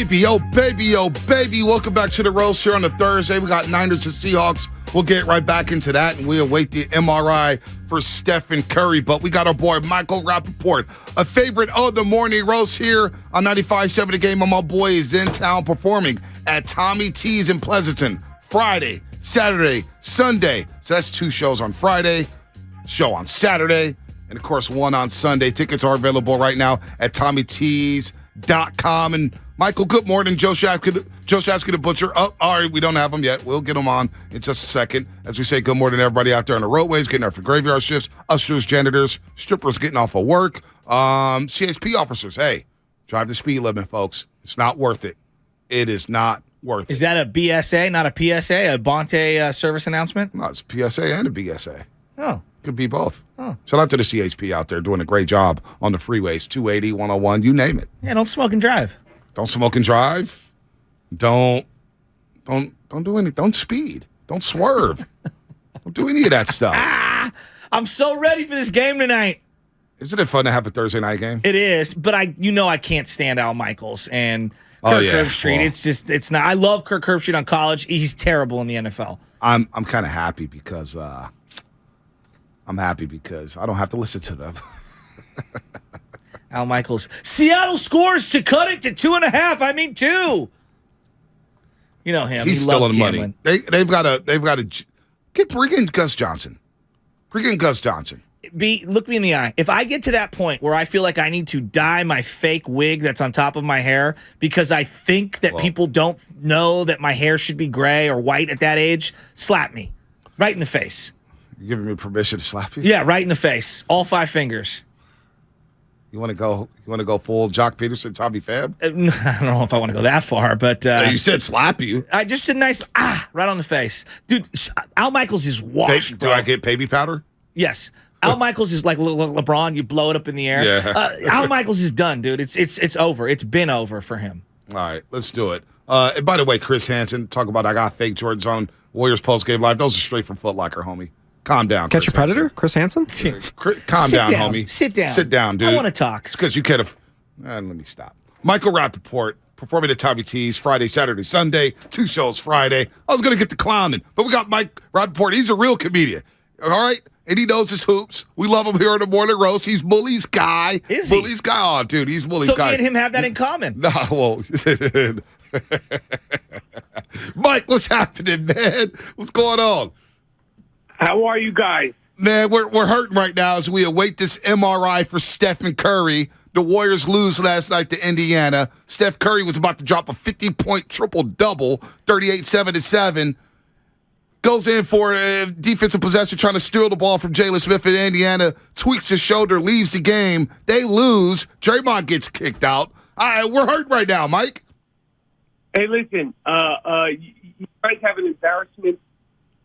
baby, oh baby, oh baby. Welcome back to the roast here on a Thursday. We got Niners and Seahawks. We'll get right back into that, and we await the MRI for Stephen Curry. But we got our boy Michael Rapaport, a favorite of the morning roast here on 95.7 The Game. And my boy is in town performing at Tommy T's in Pleasanton Friday, Saturday, Sunday. So that's 2 shows on Friday, show on Saturday, and of course 1 on Sunday. Tickets are available right now at TommyT's.com. And Michael, good morning. Joe Shasky the Butcher. Oh, all right, we don't have him yet. We'll get him on in just a second. As we say, good morning to everybody out there on the roadways, getting out for graveyard shifts, ushers, janitors, strippers getting off of work, CHP officers. Hey, drive the speed limit, folks. It's not worth it. It is not worth it. Is that a BSA, not a PSA, a Bonte service announcement? No, it's a PSA and a BSA. Oh. Could be both. Oh. Shout out to the CHP out there doing a great job on the freeways, 280, 101, you name it. Yeah, don't smoke and drive. Don't smoke and drive. Don't do anything. Don't speed. Don't swerve. Don't do any of that stuff. I'm so ready for this game tonight. Isn't it fun to have a Thursday night game? It is, but I can't stand Al Michaels and Kirk Herbstreit. Well, it's not. I love Kirk Herbstreit on college. He's terrible in the NFL. I'm kind of happy because I don't have to listen to them. Al Michaels. Seattle scores to cut it to 2.5. I mean 2. You know him. He's he still loves in gambling. money. They've got to bring in Gus Johnson. Bring in Gus Johnson. Look me in the eye. If I get to that point where I feel like I need to dye my fake wig that's on top of my hair because I think that people don't know that my hair should be gray or white at that age, slap me. Right in the face. You giving me permission to slap you? Yeah, right in the face. All 5 fingers. You want to go full Jock Peterson, Tommy Pham? I don't know if I want to go that far, but you said slap you. I just a nice right on the face, dude. Al Michaels is washed. Do I get baby powder? Yes. Al Michaels is like LeBron. You blow it up in the air. Yeah. Al Michaels is done, dude. It's over. It's been over for him. All right, let's do it. And by the way, Chris Hansen, talk about I got fake Jordans on Warriors post-game live. Those are straight from Foot Locker, homie. Calm down. Catch a predator, Chris Hansen? Calm down, homie. Sit down. Sit down, dude. I want to talk. It's because you could have. Let me stop. Michael Rapaport performing at Tommy T's Friday, Saturday, Sunday. 2 shows Friday. I was going to get to clowning, but we got Mike Rapaport. He's a real comedian. All right? And he knows his hoops. We love him here on the Morning Roast. He's Bully's guy. Is he? Bully's guy. Oh, dude, he's Bully's guy. So me and him have that in common. No, well. Mike, what's happening, man? What's going on? How are you guys? Man, we're hurting right now as we await this MRI for Stephen Curry. The Warriors lose last night to Indiana. Steph Curry was about to drop a 50-point triple-double, 38-7. Goes in for a defensive possession, trying to steal the ball from Jalen Smith in Indiana. Tweaks his shoulder, leaves the game. They lose. Draymond gets kicked out. All right, we're hurt right now, Mike. Hey, listen, you guys have an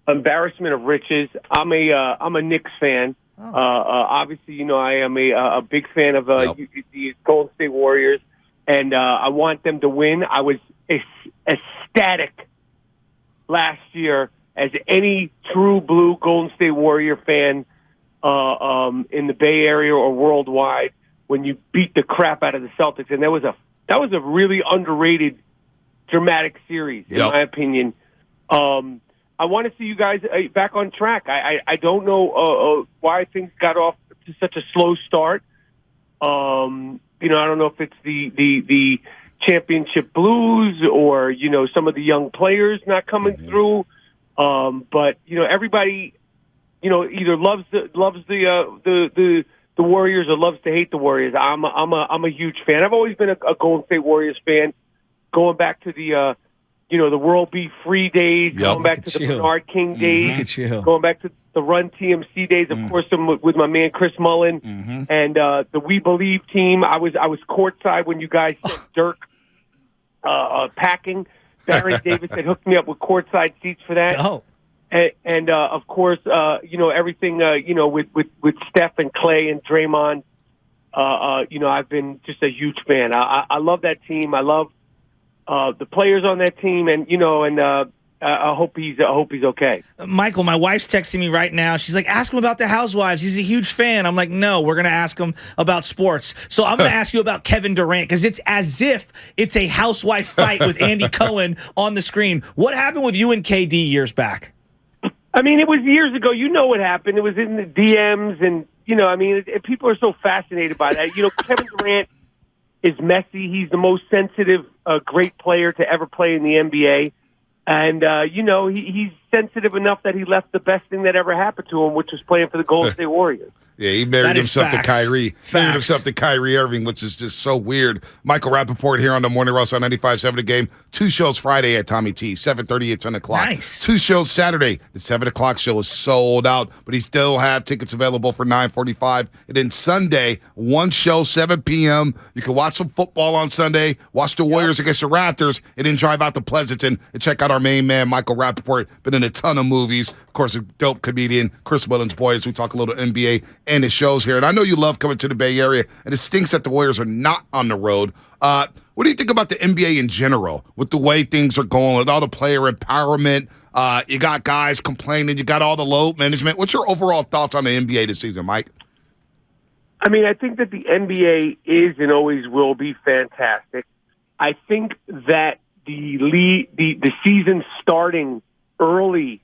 embarrassment of riches. I'm a Knicks fan. Obviously, you know I am a big fan of the Golden State Warriors, and I want them to win. I was ecstatic last year as any true blue Golden State Warrior fan in the Bay Area or worldwide when you beat the crap out of the Celtics, and that was a really underrated, dramatic series in my opinion. I want to see you guys back on track. I don't know why things got off to such a slow start. I don't know if it's the championship blues or some of the young players not coming through. But everybody either loves the Warriors or loves to hate the Warriors. I'm a huge fan. I've always been a Golden State Warriors fan, going back to the World Be Free days, going back to the Bernard King days, going back to the Run TMC days, of course, with my man Chris Mullin and the We Believe team. I was courtside when you guys sent Dirk packing. Baron Davis had hooked me up with courtside seats for that. Oh. And of course, everything, with Steph and Clay and Draymond, I've been just a huge fan. I love that team. I love the players on that team, and I hope he's okay. Michael, my wife's texting me right now. She's like, ask him about the Housewives. He's a huge fan. I'm like, no, we're going to ask him about sports. So I'm going to ask you about Kevin Durant because it's as if it's a housewife fight with Andy Cohen on the screen. What happened with you and KD years back? I mean, it was years ago. You know what happened. It was in the DMs and, people are so fascinated by that. Kevin Durant is messy. He's the most sensitive, great player to ever play in the NBA. And, he's sensitive enough that he left the best thing that ever happened to him, which was playing for the Golden State Warriors. Yeah, he married himself to Kyrie. Married himself to Kyrie Irving, which is just so weird. Michael Rapaport here on the Morning Rush on 95.7 The Game. 2 shows Friday at Tommy T, 7:30 at 10 o'clock. Nice. 2 shows Saturday. The 7 o'clock show is sold out, but he still have tickets available for 9:45. And then Sunday, 1 show, 7 p.m. You can watch some football on Sunday, watch the Warriors against the Raptors, and then drive out to Pleasanton and check out our main man, Michael Rapaport. Been in a ton of movies. Of course, a dope comedian, Chris Williams Boys. We talk a little NBA and his shows here. And I know you love coming to the Bay Area, and it stinks that the Warriors are not on the road. What do you think about the NBA in general, with the way things are going, with all the player empowerment? You got guys complaining. You got all the load management. What's your overall thoughts on the NBA this season, Mike? I mean, I think that the NBA is and always will be fantastic. I think that the season starting early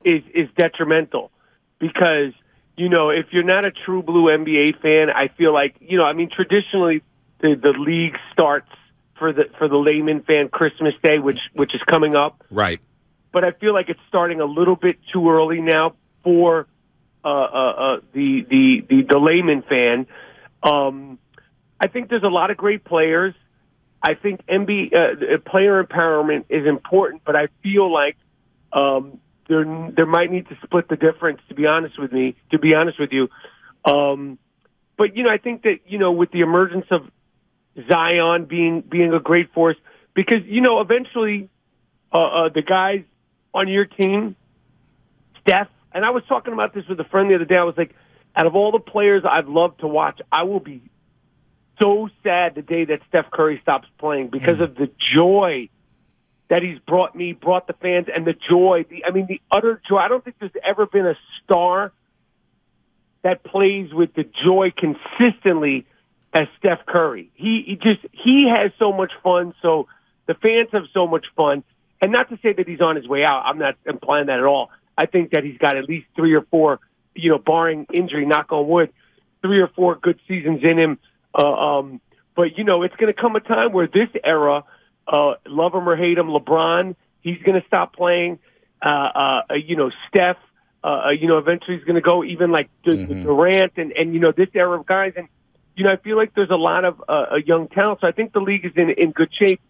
is detrimental because, if you're not a true blue NBA fan, I feel like, traditionally the league starts for the layman fan Christmas Day, which is coming up. Right. But I feel like it's starting a little bit too early now for the layman fan. I think there's a lot of great players. I think NBA player empowerment is important, but I feel like there might need to split the difference. To be honest with you, but I think that with the emergence of Zion being a great force, because eventually the guys on your team, Steph, and I was talking about this with a friend the other day. I was like, out of all the players I've loved to watch, I will be so sad the day that Steph Curry stops playing because of the joy that he's brought the fans, and the joy, the utter joy. I don't think there's ever been a star that plays with the joy consistently as Steph Curry. He has so much fun, so the fans have so much fun. And not to say that he's on his way out. I'm not implying that at all. I think that he's got at least 3 or 4, barring injury, knock on wood, 3 or 4 good seasons in him. But, it's going to come a time where this era, love him or hate him, LeBron, he's going to stop playing. Steph, eventually he's going to go, even like Durant and this era of guys. And, I feel like there's a lot of young talent. So I think the league is in good shape.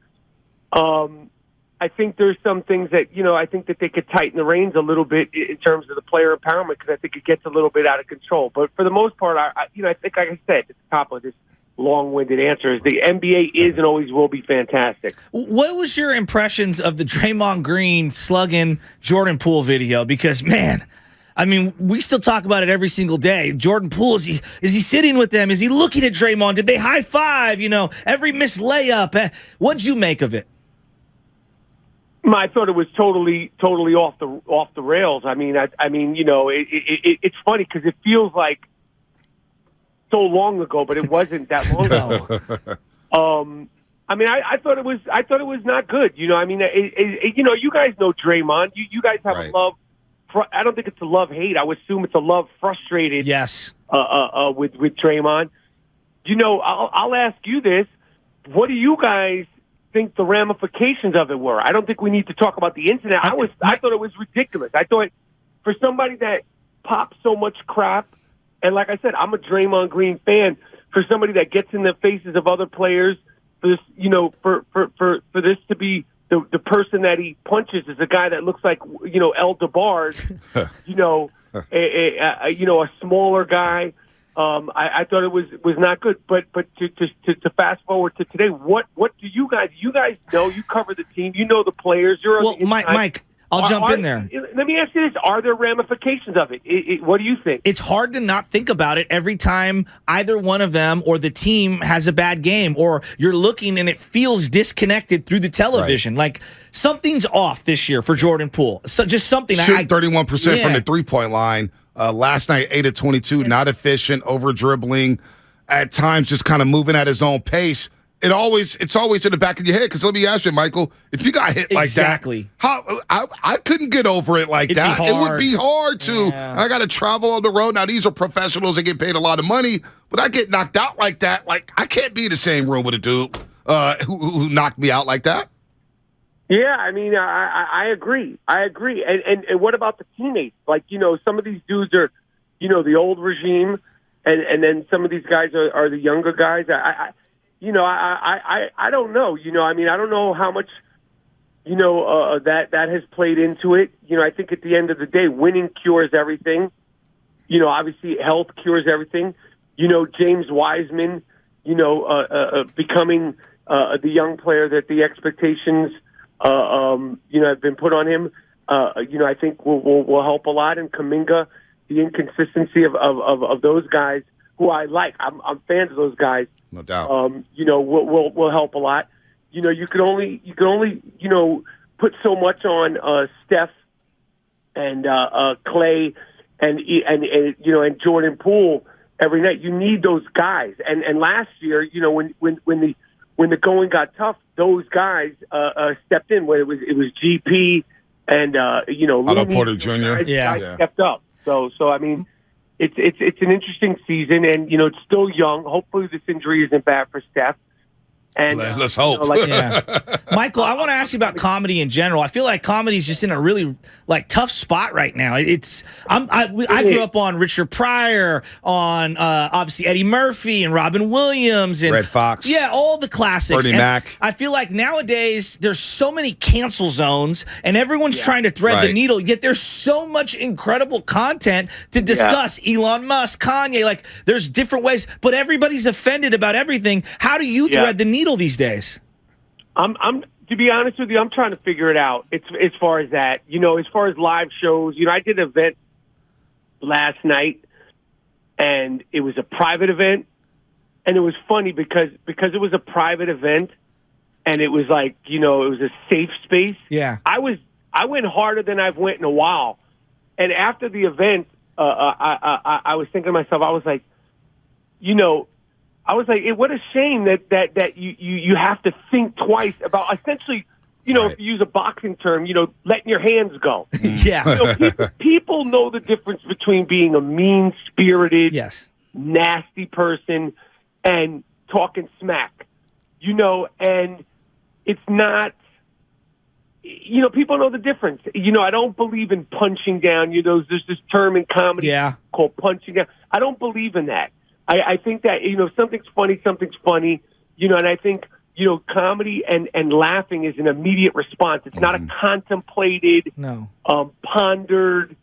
I think there's some things that, I think that they could tighten the reins a little bit in terms of the player empowerment, because I think it gets a little bit out of control. But for the most part, I think, like I said at the top of this long-winded answer, is the NBA is and always will be fantastic. What was your impressions of the Draymond Green slugging Jordan Poole video? Because, man, we still talk about it every single day. Jordan Poole, is he sitting with them? Is he looking at Draymond? Did they high five? Every missed layup. What'd you make of it? I thought it was totally off the rails. It's funny because it feels like so long ago, but it wasn't that long ago. I thought it was not good. You guys know Draymond. You guys have a love. I don't think it's a love-hate. I would assume it's a love frustrated. Yes. With Draymond. I'll ask you this: what do you guys think the ramifications of it were? I don't think we need to talk about the incident. I thought it was ridiculous. I thought for somebody that pops so much crap, and like I said, I'm a Draymond Green fan. For somebody that gets in the faces of other players, for this, for this to be the person that he punches is a guy that looks like El DeBarge, a smaller guy. I thought it was not good. But to fast forward to today, what do you guys know? You cover the team. You know the players. Well, Mike, I'll jump in there. Let me ask you this. Are there ramifications of it? What do you think? It's hard to not think about it every time either one of them or the team has a bad game, or you're looking and it feels disconnected through the television. Like something's off this year for Jordan Poole. So just something. Shooting 31% from the three-point line. Last night, 8 of 22, not efficient, over-dribbling, at times just kind of moving at his own pace. It's always in the back of your head, because let me ask you, Michael, if you got hit like that, I couldn't get over it like that. It would be hard to. Yeah. I got to travel on the road. Now, these are professionals that get paid a lot of money, but I get knocked out like that. Like, I can't be in the same room with a dude who knocked me out like that. Yeah, I mean, I agree. And what about the teammates? Like, some of these dudes are, the old regime, and then some of these guys are the younger guys. I don't know. I mean, I don't know how much, that has played into it. I think at the end of the day, winning cures everything. Obviously health cures everything. James Wiseman, becoming the young player that the expectations, have been put on him. I think will help a lot. And Kuminga, the inconsistency of those guys who I like. I'm fans of those guys. No doubt. Will help a lot. You can only put so much on Steph and Clay and Jordan Poole every night. You need those guys. And last year, when the going got tough, those guys stepped in. Where it was GP and Otto Porter Jr. Guys stepped up. So I mean. It's an interesting season, and it's still young. Hopefully, this injury isn't bad for Steph. And let's hope. Michael, I want to ask you about comedy in general. I feel like comedy is just in a really tough spot right now. I grew up on Richard Pryor, on obviously Eddie Murphy and Robin Williams and Red Fox. Yeah, all the classics. Bernie Mac. I feel like nowadays there's so many cancel zones, and everyone's trying to thread the needle. Yet there's so much incredible content to discuss. Elon Musk, Kanye, there's different ways, but everybody's offended about everything. How do you thread the needle these days? I'm to be honest with you, I'm trying to figure it out. It's as far as that, as far as live shows, I did an event last night, and it was a private event, and it was funny because it was a private event, and it was it was a safe space. Yeah, I went harder than I've went in a while, and after the event, I was thinking to myself, I was like, what a shame that you have to think twice about essentially, if you use a boxing term, letting your hands go. Yeah. People know the difference between being a mean-spirited, nasty person and talking smack, and it's not, people know the difference. I don't believe in punching down. There's this term in comedy called punching down. I don't believe in that. I think that, something's funny, and I think, comedy and laughing is an immediate response. It's not a contemplated, pondered,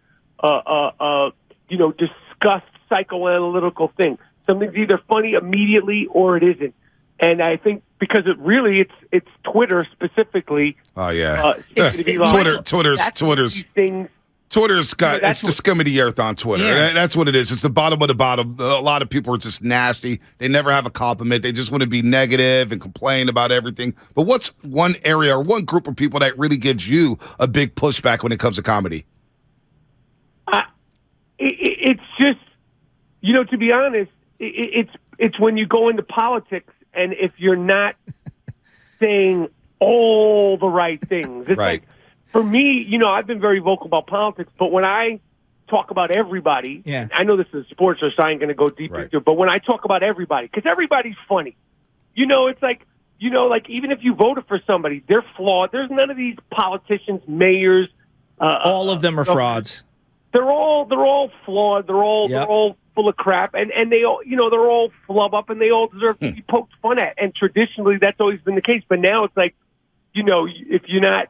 discussed psychoanalytical thing. Something's either funny immediately or it isn't. And I think because it's Twitter specifically. Oh, yeah. Twitter's things. Twitter's got it's the scum of the earth on Twitter. Yeah. That's what it is. It's the bottom of the bottom. A lot of people are just nasty. They never have a compliment. They just want to be negative and complain about everything. But what's one area or one group of people that really gives you a big pushback when it comes to comedy? It's just, to be honest, it's when you go into politics and if you're not saying all the right things. It's right. For me, I've been very vocal about politics, but when I talk about everybody, I know this is sports, so I ain't going to go deep into it, but when I talk about everybody, because everybody's funny, it's like, even if you voted for somebody, they're flawed. There's none of these politicians, mayors. All of them are frauds. They're all flawed. They're all full of crap, and they all, they're all flub up, and they all deserve to be poked fun at. And traditionally, that's always been the case. But now it's like, if you're not,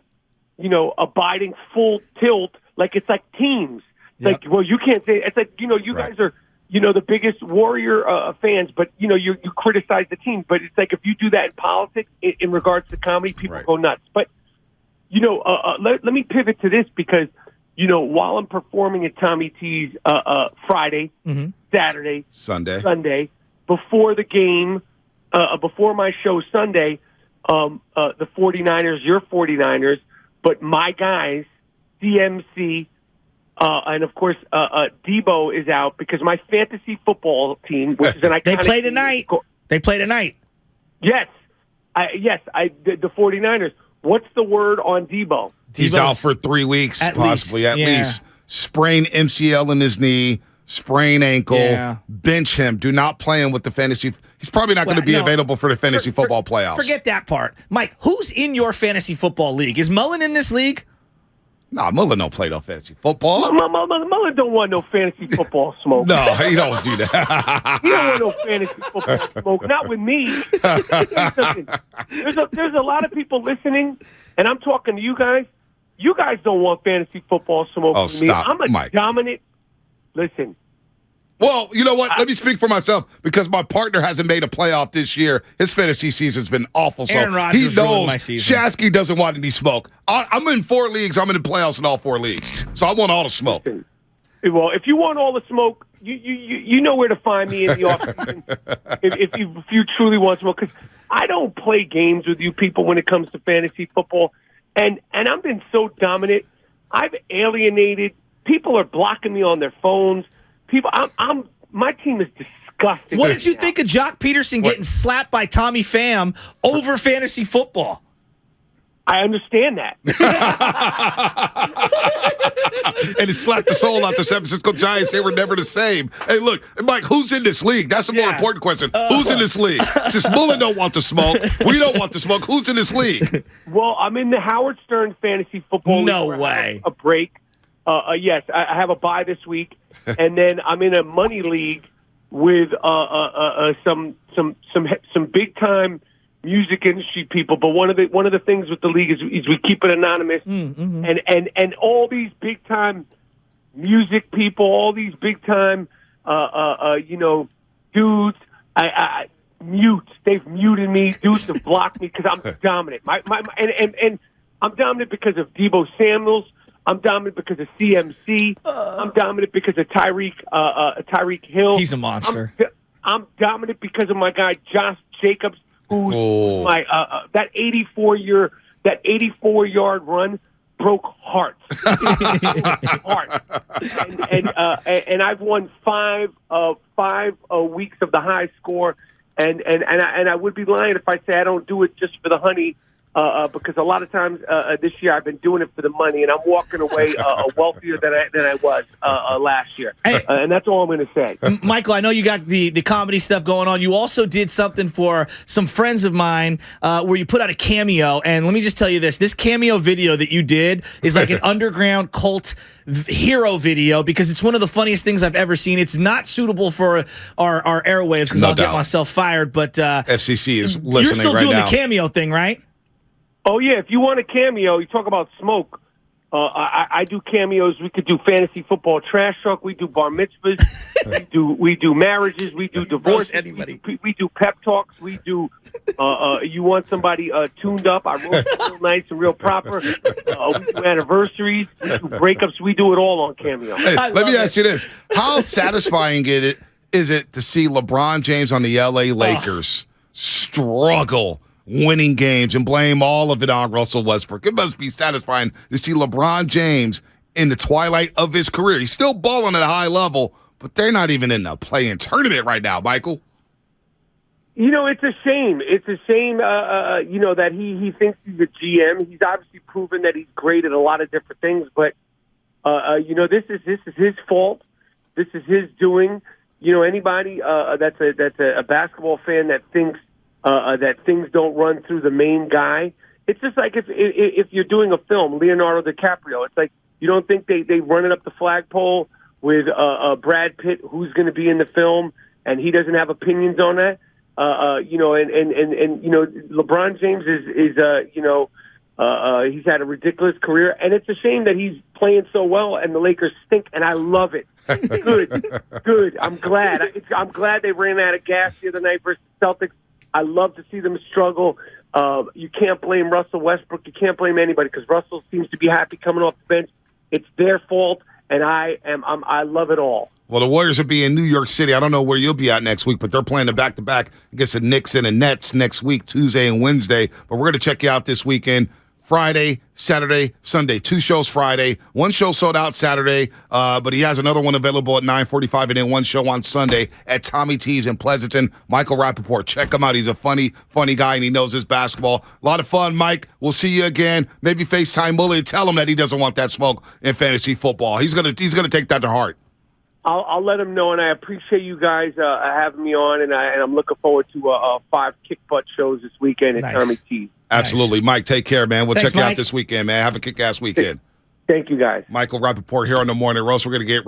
abiding full tilt, it's like teams. Like, well, you can't say, it's like, you guys are, the biggest Warrior fans, but, you criticize the team. But it's like, if you do that in politics, in regards to comedy, people go nuts. But let me pivot to this because, while I'm performing at Tommy T's Friday, Saturday, Sunday, before the game, before my show Sunday, the 49ers, your 49ers, but my guys, CMC, and of course, Debo is out because my fantasy football team, which is an iconic They play tonight. They play tonight. Yes. The 49ers. What's the word on Debo? He's out for 3 weeks, possibly, at least. Sprained MCL in his knee, sprained ankle. Bench him. Do not play him with the fantasy. He's probably not going to be available for the fantasy football playoffs. Forget that part. Mike, who's in your fantasy football league? Is Mullen in this league? Nah, Mullen don't play no fantasy football. Mullen don't want no fantasy football smoke. No, he don't do that. He don't want no fantasy football smoke. Not with me. Listen, there's a lot of people listening, and I'm talking to you guys. You guys don't want fantasy football smoke with me. I'm a dominant. Listen. Well, you know what? Let me speak for myself because my partner hasn't made a playoff this year. His fantasy season's been awful. Aaron Rodgers ruined my season. Shasky doesn't want any smoke. I'm in 4 leagues. I'm in the playoffs in all 4 leagues. So I want all the smoke. Well, if you want all the smoke, you know where to find me in the offseason if you truly want smoke. Because I don't play games with you people when it comes to fantasy football. And I've been so dominant. I've alienated. People are blocking me on their phones. My team is disgusting. What did you think of Jock Peterson getting slapped by Tommy Pham over fantasy football? I understand that. And it slapped the soul out the San Francisco Giants. They were never the same. Hey, look, Mike, who's in this league? That's the more important question. Who's in this league? Since Mullen don't want the smoke, we don't want the smoke. Who's in this league? Well, I'm in the Howard Stern fantasy football league. No way. A break. Yes, I have a bye this week, and then I'm in a money league with some big time music industry people. But one of the things with the league is we keep it anonymous, and all these big time music people, all these big time dudes, they've muted me. Dudes have blocked me because I'm dominant. And I'm dominant because of Debo Samuels. I'm dominant because of CMC. I'm dominant because of Tyreek Hill. He's a monster. I'm dominant because of my guy Josh Jacobs, who's my that 84-yard run broke hearts. And I've won five weeks of the high score, and I would be lying if I say I don't do it just for the honey. Because a lot of times this year I've been doing it for the money, and I'm walking away wealthier than I was last year. And that's all I'm going to say. Michael, I know you got the comedy stuff going on. You also did something for some friends of mine where you put out a cameo. And let me just tell you this cameo video that you did is like an underground cult hero video because it's one of the funniest things I've ever seen. It's not suitable for our airwaves because I'll get myself fired. But FCC is listening right now. You're still doing the cameo thing, right? Oh, yeah. If you want a cameo, you talk about smoke. I do cameos. We could do fantasy football trash talk. We do bar mitzvahs. we do marriages. We do divorce. We do pep talks. We do. You want somebody tuned up? I roast real nice and real proper. We do anniversaries. We do breakups. We do it all on Cameo. Hey, let me ask you this: how satisfying is it to see LeBron James on the LA Lakers struggle winning games and blame all of it on Russell Westbrook? It must be satisfying to see LeBron James in the twilight of his career. He's still balling at a high level, but they're not even in the play-in tournament right now, Michael. It's a shame. It's a shame, that he thinks he's a GM. He's obviously proven that he's great at a lot of different things, but, this is his fault. This is his doing. Anybody that's a basketball fan that thinks that things don't run through the main guy. It's just like if you're doing a film, Leonardo DiCaprio, it's like you don't think they run it up the flagpole with Brad Pitt, who's going to be in the film, and he doesn't have opinions on that. LeBron James is he's had a ridiculous career, and it's a shame that he's playing so well, and the Lakers stink, and I love it. Good. I'm glad. I'm glad they ran out of gas the other night versus Celtics. I love to see them struggle. You can't blame Russell Westbrook. You can't blame anybody because Russell seems to be happy coming off the bench. It's their fault, and I love it all. Well, the Warriors will be in New York City. I don't know where you'll be at next week, but they're playing the back-to-back against the Knicks and the Nets next week, Tuesday and Wednesday. But we're going to check you out this weekend. Friday, Saturday, Sunday. 2 shows Friday. 1 show sold out Saturday, but he has another one available at 9:45, and then 1 show on Sunday at Tommy T's in Pleasanton. Michael Rapaport. Check him out. He's a funny guy, and he knows his basketball. A lot of fun, Mike. We'll see you again. Maybe FaceTime Willie and tell him that he doesn't want that smoke in fantasy football. He's gonna take that to heart. I'll let him know, and I appreciate you guys having me on, and I'm looking forward to 5 kick butt shows this weekend at Tommy T's. Absolutely. Nice. Mike, take care, man. We'll Thanks, check you Mike. out this weekend, man. Have a kick-ass weekend. Thank you, guys. Michael Rapaport here on the Morning Roast. We're going to get